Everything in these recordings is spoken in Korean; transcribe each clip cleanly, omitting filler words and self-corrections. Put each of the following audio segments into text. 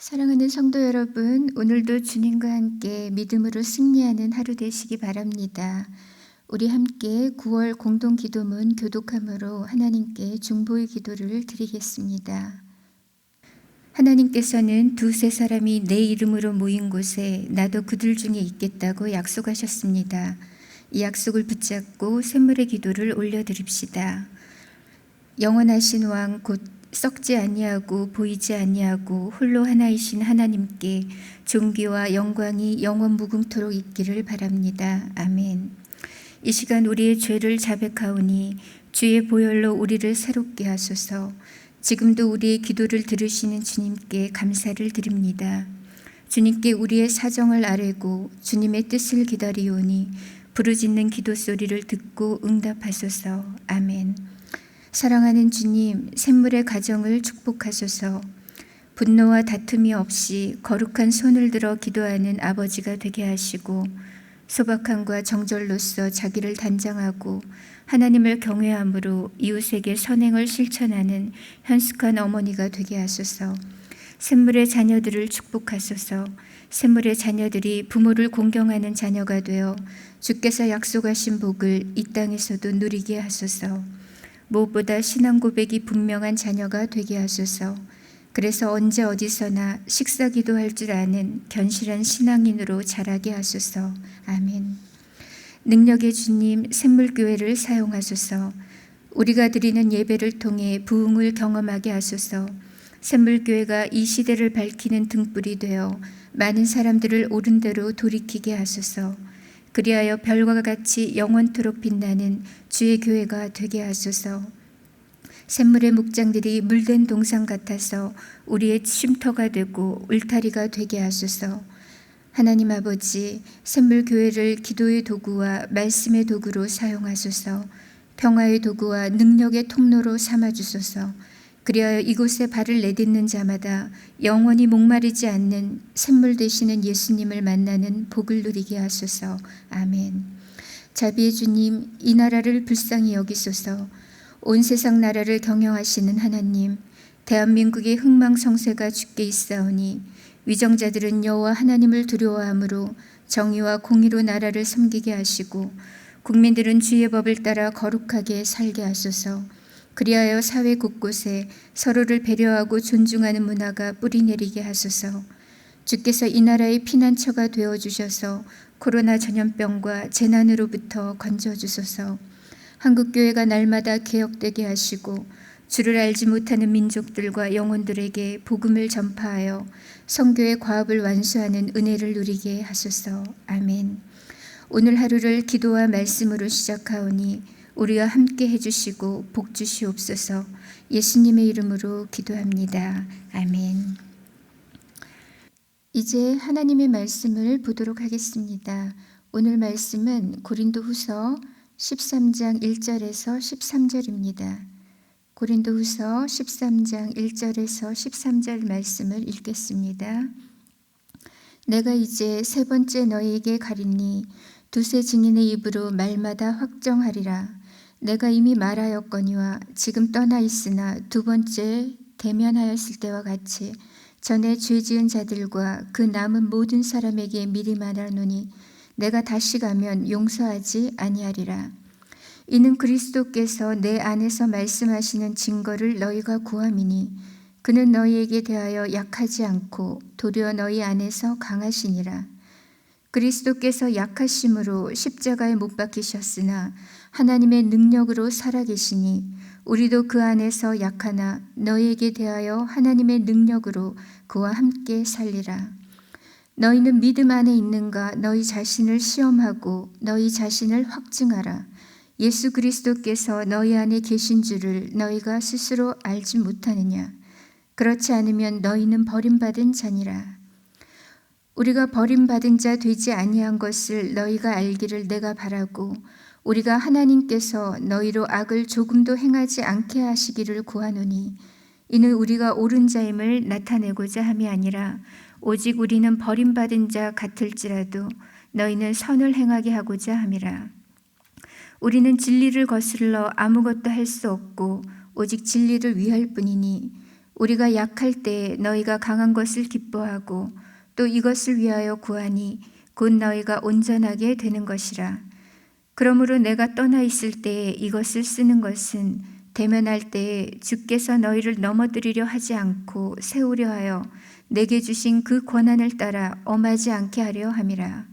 사랑하는 성도 여러분, 오늘도 주님과 함께 믿음으로 승리하는 하루 되시기 바랍니다. 우리 함께 9월 공동 기도문 교독함으로 하나님께 중보의 기도를 드리겠습니다. 하나님께서는 두세 사람이 내 이름으로 모인 곳에 나도 그들 중에 있겠다고 약속하셨습니다. 이 약속을 붙잡고 샘물의 기도를 올려드립시다. 영원하신 왕 곧 썩지 아니하고 보이지 아니하고 홀로 하나이신 하나님께 존귀와 영광이 영원 무궁토록 있기를 바랍니다. 아멘. 이 시간 우리의 죄를 자백하오니 주의 보혈로 우리를 새롭게 하소서. 지금도 우리의 기도를 들으시는 주님께 감사를 드립니다. 주님께 우리의 사정을 아뢰고 주님의 뜻을 기다리오니 부르짖는 기도 소리를 듣고 응답하소서. 아멘. 사랑하는 주님, 샘물의 가정을 축복하소서. 분노와 다툼이 없이 거룩한 손을 들어 기도하는 아버지가 되게 하시고 소박함과 정절로서 자기를 단장하고 하나님을 경외함으로 이웃에게 선행을 실천하는 현숙한 어머니가 되게 하소서. 샘물의 자녀들을 축복하소서. 샘물의 자녀들이 부모를 공경하는 자녀가 되어 주께서 약속하신 복을 이 땅에서도 누리게 하소서. 무엇보다 신앙 고백이 분명한 자녀가 되게 하소서. 그래서 언제 어디서나 식사 기도할 줄 아는 견실한 신앙인으로 자라게 하소서. 아멘. 능력의 주님, 샘물교회를 사용하소서. 우리가 드리는 예배를 통해 부흥을 경험하게 하소서. 샘물교회가 이 시대를 밝히는 등불이 되어 많은 사람들을 옳은 대로 돌이키게 하소서. 그리하여 별과 같이 영원토록 빛나는 주의 교회가 되게 하소서. 샘물의 목장들이 물된 동상 같아서 우리의 쉼터가 되고 울타리가 되게 하소서. 하나님 아버지, 샘물교회를 기도의 도구와 말씀의 도구로 사용하소서. 평화의 도구와 능력의 통로로 삼아주소서. 그리하여 이곳에 발을 내딛는 자마다 영원히 목마르지 않는 샘물 되시는 예수님을 만나는 복을 누리게 하소서. 아멘. 자비의 주님, 이 나라를 불쌍히 여기소서. 온 세상 나라를 경영하시는 하나님, 대한민국의 흥망성쇠가 주께 있사오니 위정자들은 여호와 하나님을 두려워함으로 정의와 공의로 나라를 섬기게 하시고 국민들은 주의 법을 따라 거룩하게 살게 하소서. 그리하여 사회 곳곳에 서로를 배려하고 존중하는 문화가 뿌리내리게 하소서. 주께서 이 나라의 피난처가 되어주셔서 코로나 전염병과 재난으로부터 건져주소서. 한국교회가 날마다 개혁되게 하시고 주를 알지 못하는 민족들과 영혼들에게 복음을 전파하여 선교의 과업을 완수하는 은혜를 누리게 하소서. 아멘. 오늘 하루를 기도와 말씀으로 시작하오니 우리와 함께 해주시고 복 주시옵소서. 예수님의 이름으로 기도합니다. 아멘. 이제 하나님의 말씀을 보도록 하겠습니다. 오늘 말씀은 고린도후서 13장 1절에서 13절입니다. 고린도후서 13장 1절에서 13절 말씀을 읽겠습니다. 내가 이제 세 번째 너희에게 가리니 두세 증인의 입으로 말마다 확정하리라. 내가 이미 말하였거니와 지금 떠나 있으나 두 번째 대면하였을 때와 같이 전에 죄 지은 자들과 그 남은 모든 사람에게 미리 말하노니 내가 다시 가면 용서하지 아니하리라. 이는 그리스도께서 내 안에서 말씀하시는 증거를 너희가 구함이니 그는 너희에게 대하여 약하지 않고 도리어 너희 안에서 강하시니라. 그리스도께서 약하심으로 십자가에 못 박히셨으나 하나님의 능력으로 살아계시니 우리도 그 안에서 약하나 너희에게 대하여 하나님의 능력으로 그와 함께 살리라. 너희는 믿음 안에 있는가 너희 자신을 시험하고 너희 자신을 확증하라. 예수 그리스도께서 너희 안에 계신 줄을 너희가 스스로 알지 못하느냐. 그렇지 않으면 너희는 버림받은 자니라. 우리가 버림받은 자 되지 아니한 것을 너희가 알기를 내가 바라고 우리가 하나님께서 너희로 악을 조금도 행하지 않게 하시기를 구하노니 이는 우리가 옳은 자임을 나타내고자 함이 아니라 오직 우리는 버림받은 자 같을지라도 너희는 선을 행하게 하고자 함이라. 우리는 진리를 거슬러 아무것도 할 수 없고 오직 진리를 위할 뿐이니 우리가 약할 때 너희가 강한 것을 기뻐하고 또 이것을 위하여 구하니 곧 너희가 온전하게 되는 것이라. 그러므로 내가 떠나 있을 때에 이것을 쓰는 것은 대면할 때에 주께서 너희를 넘어뜨리려 하지 않고 세우려 하여 내게 주신 그 권한을 따라 엄하지 않게 하려 함이라.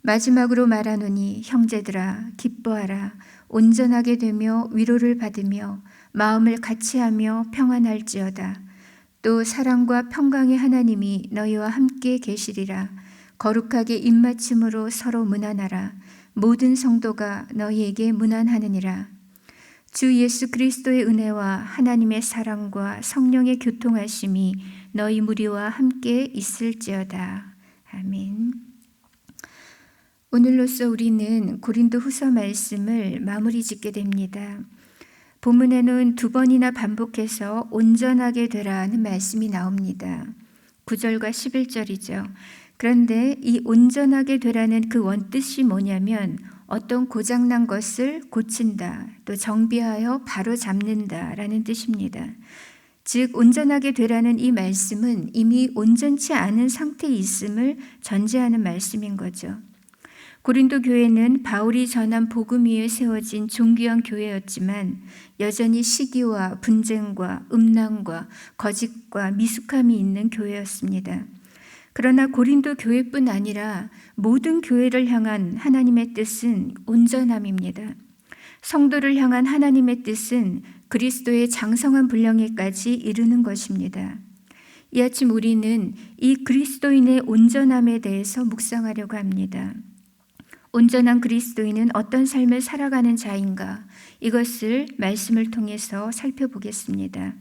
마지막으로 말하노니 형제들아 기뻐하라. 온전하게 되며 위로를 받으며 마음을 같이하며 평안할지어다. 또 사랑과 평강의 하나님이 너희와 함께 계시리라. 거룩하게 입맞춤으로 서로 문안하라. 모든 성도가 너희에게 문안하느니라. 주 예수 그리스도의 은혜와 하나님의 사랑과 성령의 교통하심이 너희 무리와 함께 있을지어다. 아멘. 오늘로써 우리는 고린도 후서 말씀을 마무리 짓게 됩니다. 본문에는 2번이나 반복해서 온전하게 되라는 말씀이 나옵니다. 9절과 11절이죠. 그런데 이 온전하게 되라는 그 원뜻이 뭐냐면 어떤 고장난 것을 고친다, 또 정비하여 바로 잡는다라는 뜻입니다. 즉 온전하게 되라는 이 말씀은 이미 온전치 않은 상태에 있음을 전제하는 말씀인 거죠. 고린도 교회는 바울이 전한 복음 위에 세워진 존귀한 교회였지만 여전히 시기와 분쟁과 음란과 거짓과 미숙함이 있는 교회였습니다. 그러나 고린도 교회뿐 아니라 모든 교회를 향한 하나님의 뜻은 온전함입니다. 성도를 향한 하나님의 뜻은 그리스도의 장성한 분량에까지 이르는 것입니다. 이 아침 우리는 이 그리스도인의 온전함에 대해서 묵상하려고 합니다. 온전한 그리스도인은 어떤 삶을 살아가는 자인가? 이것을 말씀을 통해서 살펴보겠습니다.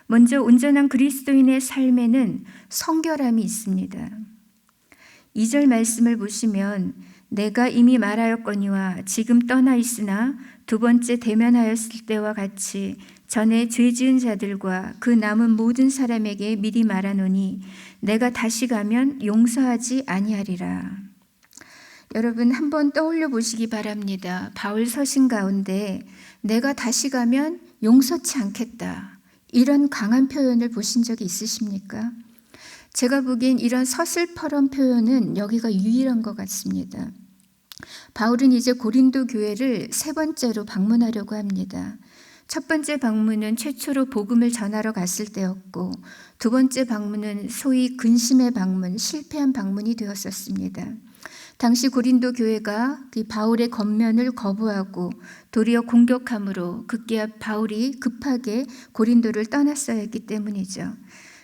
먼저 온전한 그리스도인의 삶에는 성결함이 있습니다. 2절 말씀을 보시면 내가 이미 말하였거니와 지금 떠나 있으나 2번째 대면하였을 때와 같이 전에 죄 지은 자들과 그 남은 모든 사람에게 미리 말하노니 내가 다시 가면 용서하지 아니하리라. 여러분 한번 떠올려 보시기 바랍니다. 바울 서신 가운데 내가 다시 가면 용서치 않겠다. 이런 강한 표현을 보신 적이 있으십니까? 제가 보기엔 이런 서슬퍼런 표현은 여기가 유일한 것 같습니다. 바울은 이제 고린도 교회를 3번째로 방문하려고 합니다. 첫 번째 방문은 최초로 복음을 전하러 갔을 때였고 2번째 방문은 소위 근심의 방문, 실패한 방문이 되었었습니다. 당시 고린도 교회가 바울의 겉면을 거부하고 도리어 공격함으로 급기야 바울이 급하게 고린도를 떠났어야 했기 때문이죠.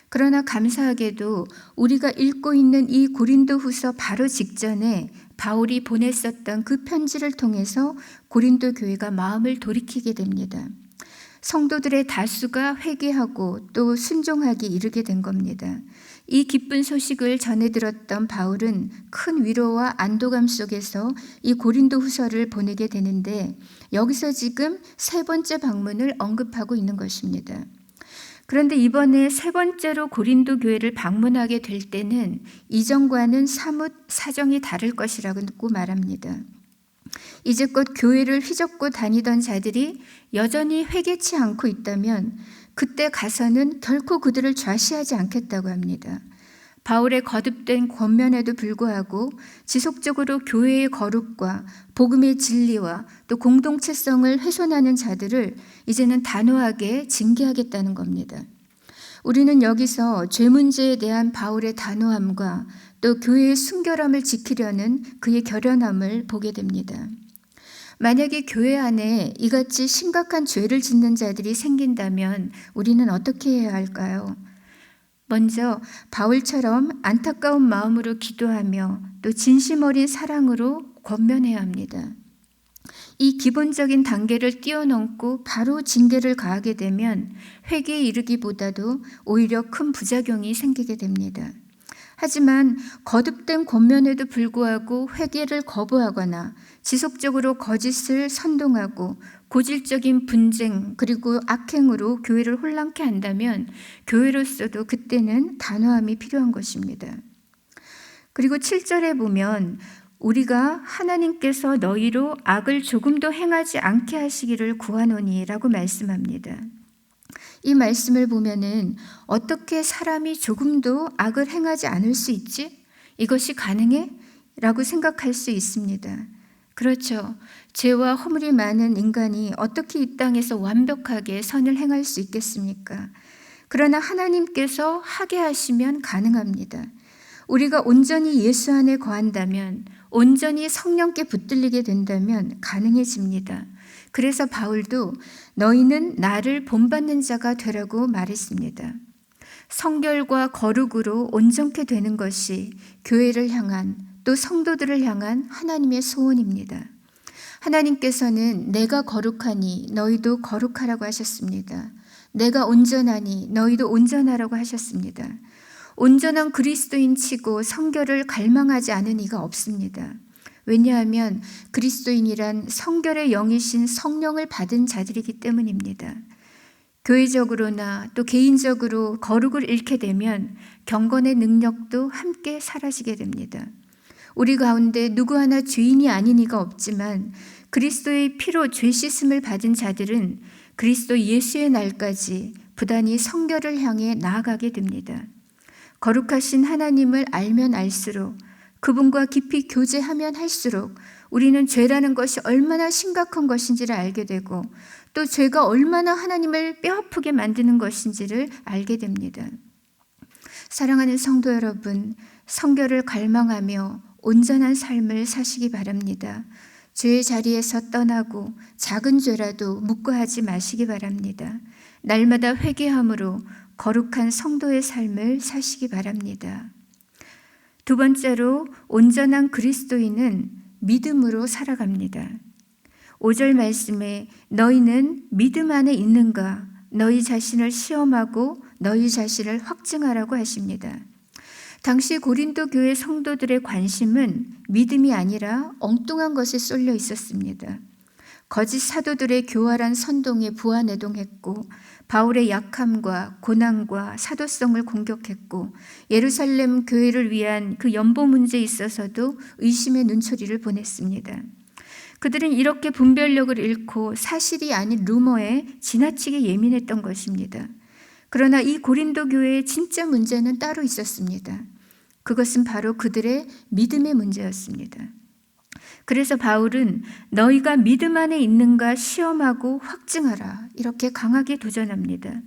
그러나 감사하게도 우리가 읽고 있는 이 고린도 후서 바로 직전에 바울이 보냈었던 그 편지를 통해서 고린도 교회가 마음을 돌이키게 됩니다. 성도들의 다수가 회개하고 또 순종하기 이르게 된 겁니다. 이 기쁜 소식을 전해 들었던 바울은 큰 위로와 안도감 속에서 이 고린도 후서를 보내게 되는데 여기서 지금 3번째 방문을 언급하고 있는 것입니다. 그런데 이번에 3번째로 고린도 교회를 방문하게 될 때는 이전과는 사뭇 사정이 다를 것이라고 말합니다. 이제껏 교회를 휘젓고 다니던 자들이 여전히 회개치 않고 있다면 그때 가서는 결코 그들을 좌시하지 않겠다고 합니다. 바울의 거듭된 권면에도 불구하고 지속적으로 교회의 거룩과 복음의 진리와 또 공동체성을 훼손하는 자들을 이제는 단호하게 징계하겠다는 겁니다. 우리는 여기서 죄 문제에 대한 바울의 단호함과 또 교회의 순결함을 지키려는 그의 결연함을 보게 됩니다. 만약에 교회 안에 이같이 심각한 죄를 짓는 자들이 생긴다면 우리는 어떻게 해야 할까요? 먼저 바울처럼 안타까운 마음으로 기도하며 또 진심 어린 사랑으로 권면해야 합니다. 이 기본적인 단계를 뛰어넘고 바로 징계를 가하게 되면 회개에 이르기보다도 오히려 큰 부작용이 생기게 됩니다. 하지만 거듭된 권면에도 불구하고 회개를 거부하거나 지속적으로 거짓을 선동하고 고질적인 분쟁 그리고 악행으로 교회를 혼란케 한다면 교회로서도 그때는 단호함이 필요한 것입니다. 그리고 7절에 보면 우리가 하나님께서 너희로 악을 조금도 행하지 않게 하시기를 구하노니 라고 말씀합니다. 이 말씀을 보면은 어떻게 사람이 조금도 악을 행하지 않을 수 있지? 이것이 가능해? 라고 생각할 수 있습니다. 그렇죠. 죄와 허물이 많은 인간이 어떻게 이 땅에서 완벽하게 선을 행할 수 있겠습니까? 그러나 하나님께서 하게 하시면 가능합니다. 우리가 온전히 예수 안에 거한다면, 온전히 성령께 붙들리게 된다면 가능해집니다. 그래서 바울도 너희는 나를 본받는 자가 되라고 말했습니다. 성결과 거룩으로 온전케 되는 것이 교회를 향한, 또 성도들을 향한 하나님의 소원입니다. 하나님께서는 내가 거룩하니 너희도 거룩하라고 하셨습니다. 내가 온전하니 너희도 온전하라고 하셨습니다. 온전한 그리스도인 치고 성결을 갈망하지 않은 이가 없습니다. 왜냐하면 그리스도인이란 성결의 영이신 성령을 받은 자들이기 때문입니다. 교회적으로나 또 개인적으로 거룩을 잃게 되면 경건의 능력도 함께 사라지게 됩니다. 우리 가운데 누구 하나 죄인이 아닌 이가 없지만 그리스도의 피로 죄 씻음을 받은 자들은 그리스도 예수의 날까지 부단히 성결을 향해 나아가게 됩니다. 거룩하신 하나님을 알면 알수록, 그분과 깊이 교제하면 할수록 우리는 죄라는 것이 얼마나 심각한 것인지를 알게 되고, 또 죄가 얼마나 하나님을 뼈아프게 만드는 것인지를 알게 됩니다. 사랑하는 성도 여러분, 성결을 갈망하며 온전한 삶을 사시기 바랍니다. 죄의 자리에서 떠나고 작은 죄라도 묵과하지 마시기 바랍니다. 날마다 회개함으로 거룩한 성도의 삶을 사시기 바랍니다. 두 번째로, 온전한 그리스도인은 믿음으로 살아갑니다. 5절 말씀에 너희는 믿음 안에 있는가? 너희 자신을 시험하고 너희 자신을 확증하라고 하십니다. 당시 고린도 교회 성도들의 관심은 믿음이 아니라 엉뚱한 것에 쏠려 있었습니다. 거짓 사도들의 교활한 선동에 부하내동했고, 바울의 약함과 고난과 사도성을 공격했고, 예루살렘 교회를 위한 그 연보 문제에 있어서도 의심의 눈초리를 보냈습니다. 그들은 이렇게 분별력을 잃고 사실이 아닌 루머에 지나치게 예민했던 것입니다. 그러나 이 고린도 교회의 진짜 문제는 따로 있었습니다. 그것은 바로 그들의 믿음의 문제였습니다. 그래서 바울은 너희가 믿음 안에 있는가 시험하고 확증하라, 이렇게 강하게 도전합니다.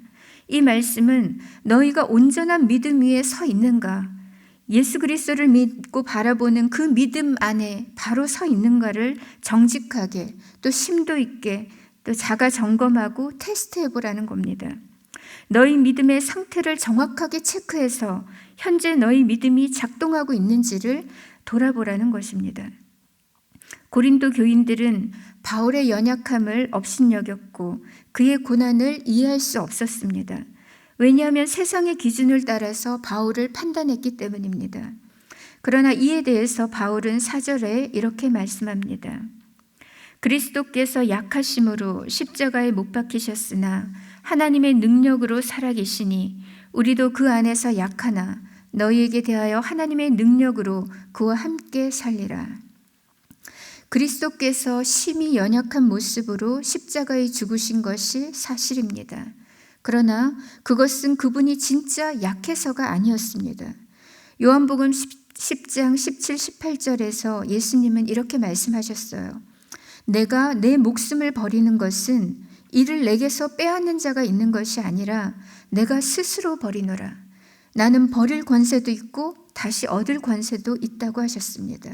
이 말씀은 너희가 온전한 믿음 위에 서 있는가, 예수 그리스도를 믿고 바라보는 그 믿음 안에 바로 서 있는가를 정직하게, 또 심도 있게, 또 자가 점검하고 테스트해 보라는 겁니다. 너희 믿음의 상태를 정확하게 체크해서 현재 너희 믿음이 작동하고 있는지를 돌아보라는 것입니다. 고린도 교인들은 바울의 연약함을 업신여겼고 그의 고난을 이해할 수 없었습니다. 왜냐하면 세상의 기준을 따라서 바울을 판단했기 때문입니다. 그러나 이에 대해서 바울은 4절에 이렇게 말씀합니다. 그리스도께서 약하심으로 십자가에 못 박히셨으나 하나님의 능력으로 살아계시니 우리도 그 안에서 약하나 너희에게 대하여 하나님의 능력으로 그와 함께 살리라. 그리스도께서 심히 연약한 모습으로 십자가에 죽으신 것이 사실입니다. 그러나 그것은 그분이 진짜 약해서가 아니었습니다. 요한복음 10장 17, 18절에서 예수님은 이렇게 말씀하셨어요. 내가 내 목숨을 버리는 것은 이를 내게서 빼앗는 자가 있는 것이 아니라 내가 스스로 버리노라. 나는 버릴 권세도 있고 다시 얻을 권세도 있다고 하셨습니다.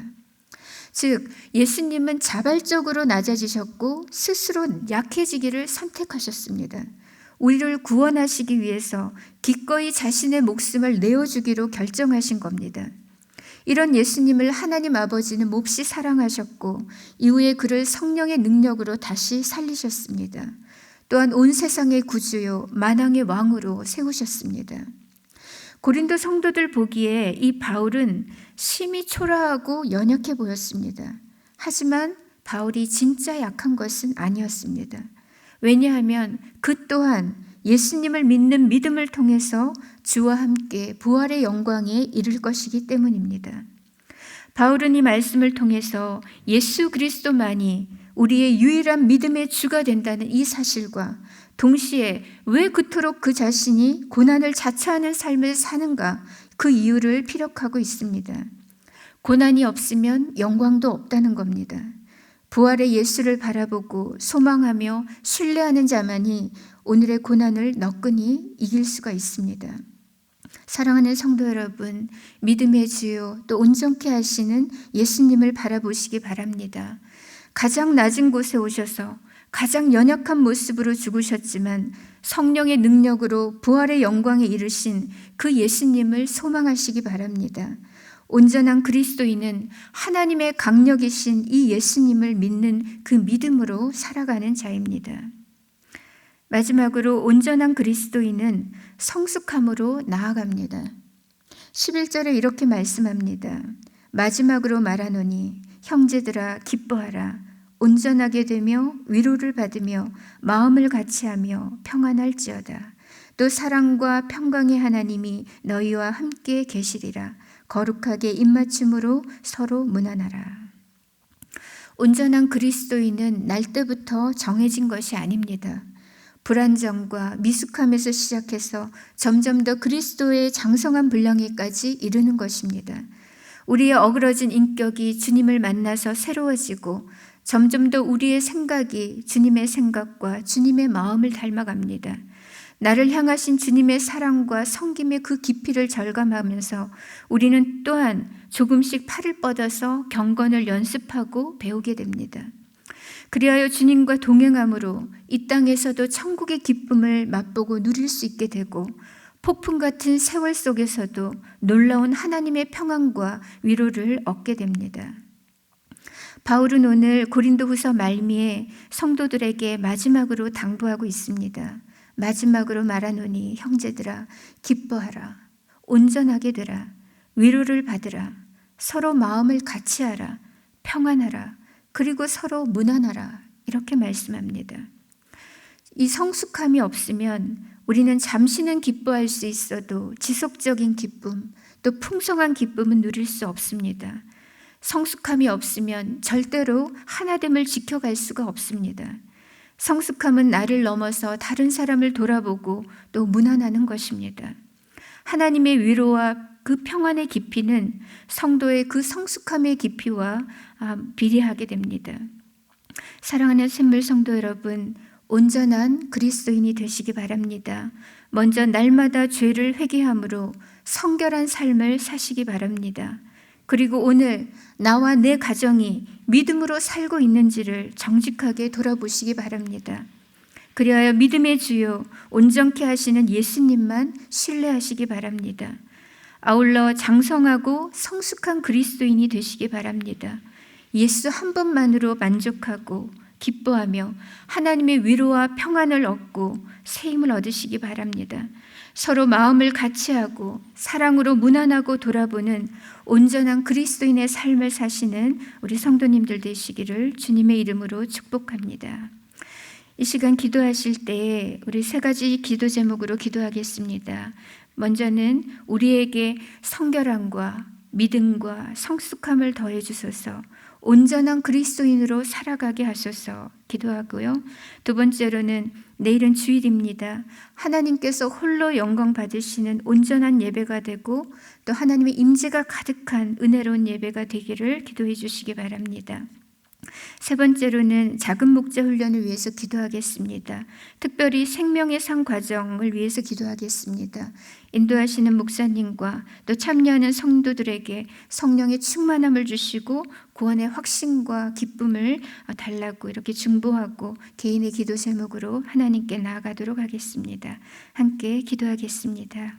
즉 예수님은 자발적으로 낮아지셨고 스스로 약해지기를 선택하셨습니다. 우리를 구원하시기 위해서 기꺼이 자신의 목숨을 내어주기로 결정하신 겁니다. 이런 예수님을 하나님 아버지는 몹시 사랑하셨고 이후에 그를 성령의 능력으로 다시 살리셨습니다. 또한 온 세상의 구주요 만왕의 왕으로 세우셨습니다. 고린도 성도들 보기에 이 바울은 심히 초라하고 연약해 보였습니다. 하지만 바울이 진짜 약한 것은 아니었습니다. 왜냐하면 그 또한 예수님을 믿는 믿음을 통해서 주와 함께 부활의 영광에 이를 것이기 때문입니다. 바울은 이 말씀을 통해서 예수 그리스도만이 우리의 유일한 믿음의 주가 된다는 이 사실과 동시에 왜 그토록 그 자신이 고난을 자처하는 삶을 사는가, 그 이유를 피력하고 있습니다. 고난이 없으면 영광도 없다는 겁니다. 부활의 예수를 바라보고 소망하며 신뢰하는 자만이 오늘의 고난을 너끈히 이길 수가 있습니다. 사랑하는 성도 여러분, 믿음의 주요 또 온전케 하시는 예수님을 바라보시기 바랍니다. 가장 낮은 곳에 오셔서 가장 연약한 모습으로 죽으셨지만 성령의 능력으로 부활의 영광에 이르신 그 예수님을 소망하시기 바랍니다. 온전한 그리스도인은 하나님의 강력이신 이 예수님을 믿는 그 믿음으로 살아가는 자입니다. 마지막으로 온전한 그리스도인은 성숙함으로 나아갑니다. 11절에 이렇게 말씀합니다. 마지막으로 말하노니 형제들아 기뻐하라. 온전하게 되며 위로를 받으며 마음을 같이하며 평안할지어다. 또 사랑과 평강의 하나님이 너희와 함께 계시리라. 거룩하게 입맞춤으로 서로 문안하라. 온전한 그리스도인은 날 때부터 정해진 것이 아닙니다. 불안정과 미숙함에서 시작해서 점점 더 그리스도의 장성한 분량에까지 이르는 것입니다. 우리의 어그러진 인격이 주님을 만나서 새로워지고 점점 더 우리의 생각이 주님의 생각과 주님의 마음을 닮아갑니다. 나를 향하신 주님의 사랑과 섬김의 그 깊이를 절감하면서 우리는 또한 조금씩 팔을 뻗어서 경건을 연습하고 배우게 됩니다. 그리하여 주님과 동행함으로 이 땅에서도 천국의 기쁨을 맛보고 누릴 수 있게 되고 폭풍 같은 세월 속에서도 놀라운 하나님의 평안과 위로를 얻게 됩니다. 바울은 오늘 고린도후서 말미에 성도들에게 마지막으로 당부하고 있습니다. 마지막으로 말하노니 형제들아 기뻐하라. 온전하게 되라. 위로를 받으라. 서로 마음을 같이하라. 평안하라. 그리고 서로 문안하라. 이렇게 말씀합니다. 이 성숙함이 없으면 우리는 잠시는 기뻐할 수 있어도 지속적인 기쁨, 또 풍성한 기쁨은 누릴 수 없습니다. 성숙함이 없으면 절대로 하나됨을 지켜갈 수가 없습니다. 성숙함은 나를 넘어서 다른 사람을 돌아보고 또 문안하는 것입니다. 하나님의 위로와 그 평안의 깊이는 성도의 그 성숙함의 깊이와 비례하게 됩니다. 사랑하는 샘물 성도 여러분, 온전한 그리스도인이 되시기 바랍니다. 먼저 날마다 죄를 회개함으로 성결한 삶을 사시기 바랍니다. 그리고 오늘 나와 내 가정이 믿음으로 살고 있는지를 정직하게 돌아보시기 바랍니다. 그리하여 믿음의 주요 온전케 하시는 예수님만 신뢰하시기 바랍니다. 아울러 장성하고 성숙한 그리스도인이 되시기 바랍니다. 예수 한 분만으로 만족하고 기뻐하며 하나님의 위로와 평안을 얻고 새 힘을 얻으시기 바랍니다. 서로 마음을 같이하고 사랑으로 문안하고 돌아보는 온전한 그리스도인의 삶을 사시는 우리 성도님들 되시기를 주님의 이름으로 축복합니다. 이 시간 기도하실 때에 우리 세 가지 기도 제목으로 기도하겠습니다. 먼저는 우리에게 성결함과 믿음과 성숙함을 더해 주소서, 온전한 그리스도인으로 살아가게 하소서 기도하고요. 두 번째로는 내일은 주일입니다. 하나님께서 홀로 영광 받으시는 온전한 예배가 되고 또 하나님의 임재가 가득한 은혜로운 예배가 되기를 기도해 주시기 바랍니다. 세 번째로는 작은 목자 훈련을 위해서 기도하겠습니다. 특별히 생명의 상 과정을 위해서 기도하겠습니다. 인도하시는 목사님과 또 참여하는 성도들에게 성령의 충만함을 주시고 구원의 확신과 기쁨을 달라고 이렇게 중보하고 개인의 기도 제목으로 하나님께 나아가도록 하겠습니다. 함께 기도하겠습니다.